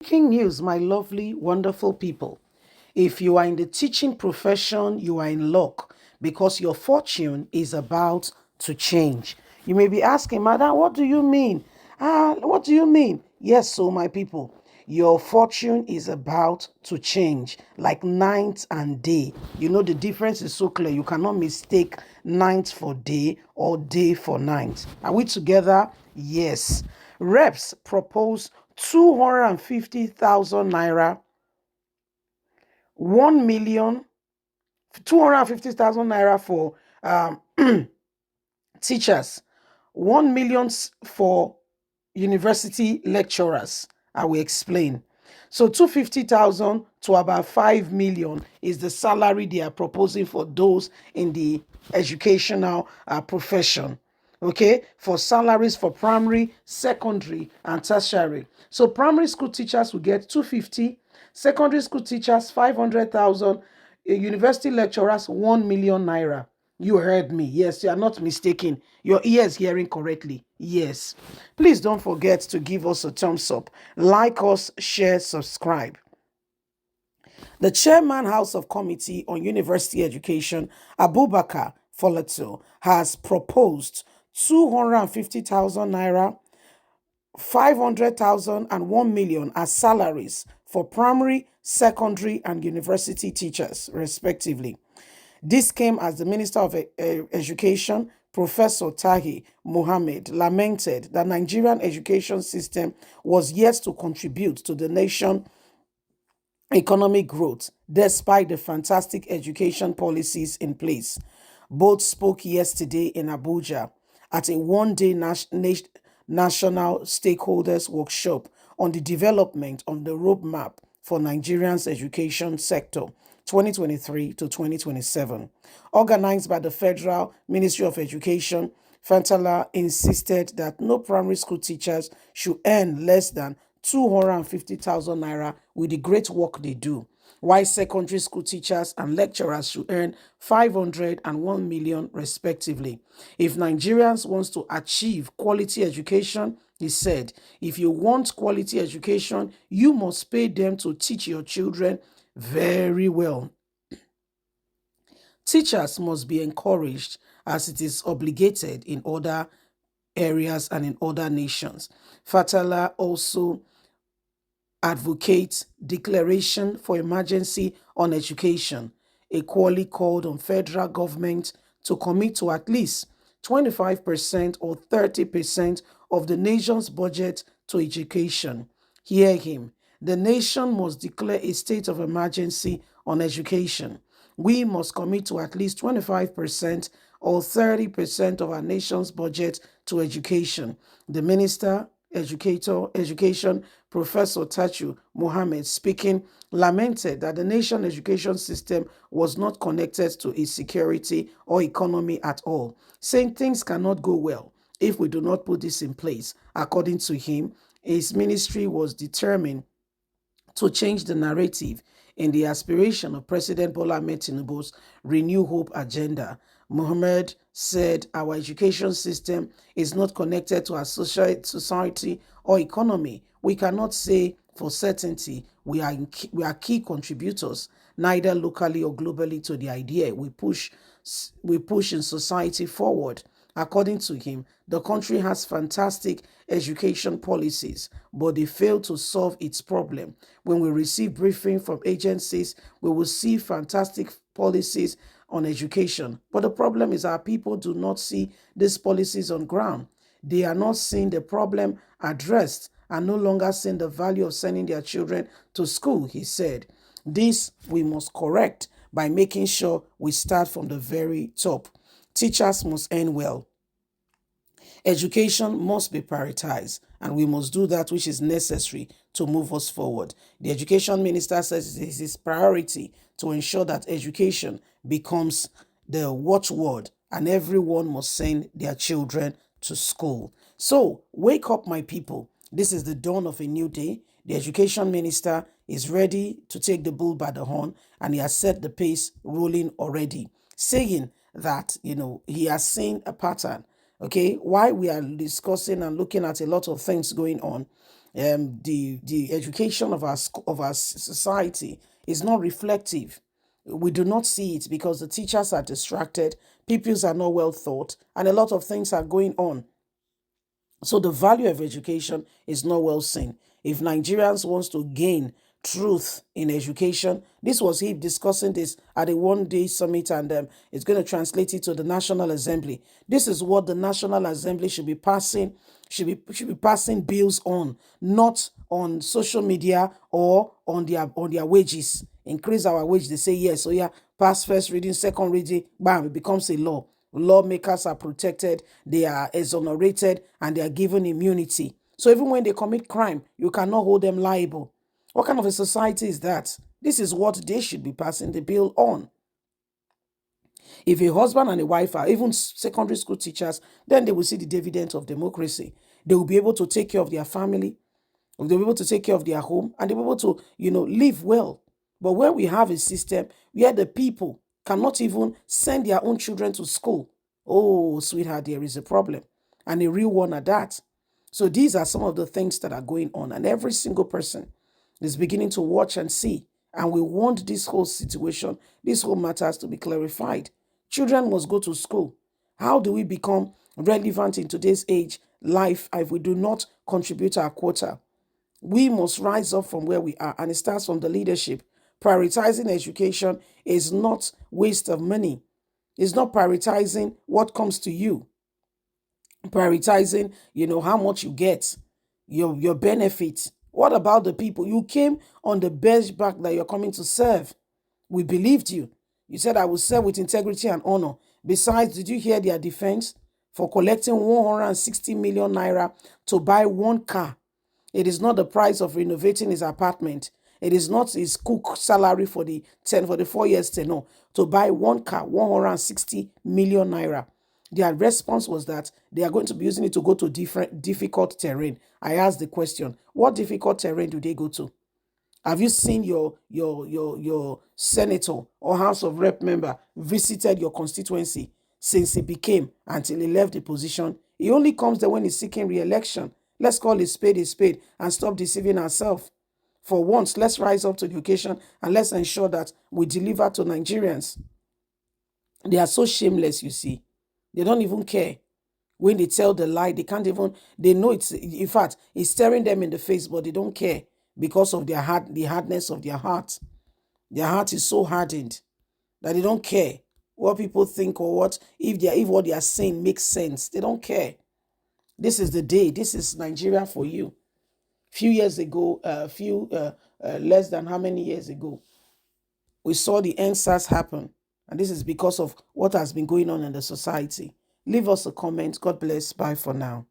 Breaking news, my lovely, wonderful people. If you are in the teaching profession, you are in luck because your fortune is about to change. You may be asking, Madam, what do you mean? What do you mean? Yes, so my people, your fortune is about to change like night and day. You know, the difference is so clear. You cannot mistake night for day or day for night. Are we together? Yes. Reps propose 250,000 naira, 1 million, 250,000 naira for teachers, 1 million for university lecturers. I will explain. So 250,000 to about 5 million is the salary they are proposing for those in the educational profession. Okay, for salaries for primary, secondary, and tertiary. So primary school teachers will get 250, secondary school teachers 500,000, university lecturers 1 million naira. You heard me. Yes, you are not mistaken. Your ears hearing correctly. Yes. Please don't forget to give us a thumbs up, like us, share, subscribe. The chairman House of Committee on University Education, Abubakar Folato, has proposed 250,000 naira, 500,000 and 1 million as salaries for primary, secondary, and university teachers, respectively. This came as the Minister of Education, Professor Tahi Mohammed, lamented that Nigerian education system was yet to contribute to the nation economic growth despite the fantastic education policies in place. Both spoke yesterday in Abuja at a one-day national stakeholders workshop on the development of the roadmap for Nigeria's education sector 2023 to 2027. Organized by the Federal Ministry of Education, Fantala insisted that no primary school teachers should earn less than 250,000 naira with the great work they do, while secondary school teachers and lecturers should earn 500 and 1 million respectively. If Nigerians want to achieve quality education, he said, if you want quality education, you must pay them to teach your children very well. Teachers must be encouraged as it is obligated in other areas and in other nations. Fatala also advocates declaration for emergency on education, equally called on federal government to commit to at least 25% or 30% of the nation's budget to education. Hear him. The nation must declare a state of emergency on education. We must commit to at least 25% or 30% of our nation's budget to education. The Minister Education, Professor Tachu Mohammed, speaking, lamented that the nation education system was not connected to its security or economy at all, saying things cannot go well if we do not put this in place. According to him, his ministry was determined to change the narrative in the aspiration of President Bola Ahmed Tinubu's Renew Hope agenda. Mohammed said our education system is not connected to our society or economy. We cannot say for certainty we are key contributors, neither locally or globally, to the idea we push in society forward. According to him, the country has fantastic education policies, but they fail to solve its problem. When we receive briefing from agencies, we will see fantastic policies on education. But the problem is our people do not see these policies on ground. They are not seeing the problem addressed and no longer seeing the value of sending their children to school, he said. This we must correct by making sure we start from the very top. Teachers must earn well. Education must be prioritized, and we must do that which is necessary to move us forward. The education minister says it is his priority to ensure that education becomes the watchword and everyone must send their children to school. So, wake up, my people. This is the dawn of a new day. The education minister is ready to take the bull by the horn, and he has set the pace rolling already, saying that, he has seen a pattern. Okay, why we are discussing and looking at a lot of things going on. the education of our society is not reflective. We do not see it because the teachers are distracted, pupils are not well taught, and a lot of things are going on. So the value of education is not well seen. If Nigerians wants to gain truth in education, this was he discussing this at a one-day summit, and it's going to translate it to the National Assembly. This is what the National Assembly should be passing, should be passing bills on, not on social media or on their wages. Increase our wage. They say yes. So yeah, pass first reading, second reading, bam, it becomes a law. Lawmakers are protected, they are exonerated, and they are given immunity. So even when they commit crime, you cannot hold them liable. What kind of a society is that? This is what they should be passing the bill on. If a husband and a wife are even secondary school teachers, then they will see the dividends of democracy. They will be able to take care of their family, they'll be able to take care of their home, and they'll be able to, live well. But when we have a system where the people cannot even send their own children to school, oh, sweetheart, there is a problem, and a real one at that. So these are some of the things that are going on, and every single person is beginning to watch and see. And we want this whole situation, this whole matters to be clarified. Children must go to school. How do we become relevant in today's age life if we do not contribute our quota? We must rise up from where we are, and it starts from the leadership. Prioritizing education is not waste of money. It's not prioritizing what comes to you. Prioritizing, how much you get, your benefits. What about the people? You came on the best back that you're coming to serve. We believed you. You said, I will serve with integrity and honor. Besides, did you hear their defense for collecting 160 million naira to buy one car? It is not the price of renovating his apartment. It is not his cook salary for the 4 years tenure to buy one car, 160 million naira. Their response was that they are going to be using it to go to different difficult terrain. I asked the question, what difficult terrain do they go to? Have you seen your senator or House of Rep member visited your constituency since he became until he left the position? He only comes there when he's seeking re-election. Let's call a spade and stop deceiving ourselves. For once, let's rise up to the occasion and let's ensure that we deliver to Nigerians. They are so shameless, you see. They don't even care. When they tell the lie, they can't even, they know it's, in fact, it's staring them in the face, but they don't care because of their heart, the hardness of their heart. Their heart is so hardened that they don't care what people think or if what they are saying makes sense. They don't care. This is the day. This is Nigeria for you. Few years ago, less than how many years ago, we saw the NSAS happen. And this is because of what has been going on in the society. Leave us a comment. God bless. Bye for now.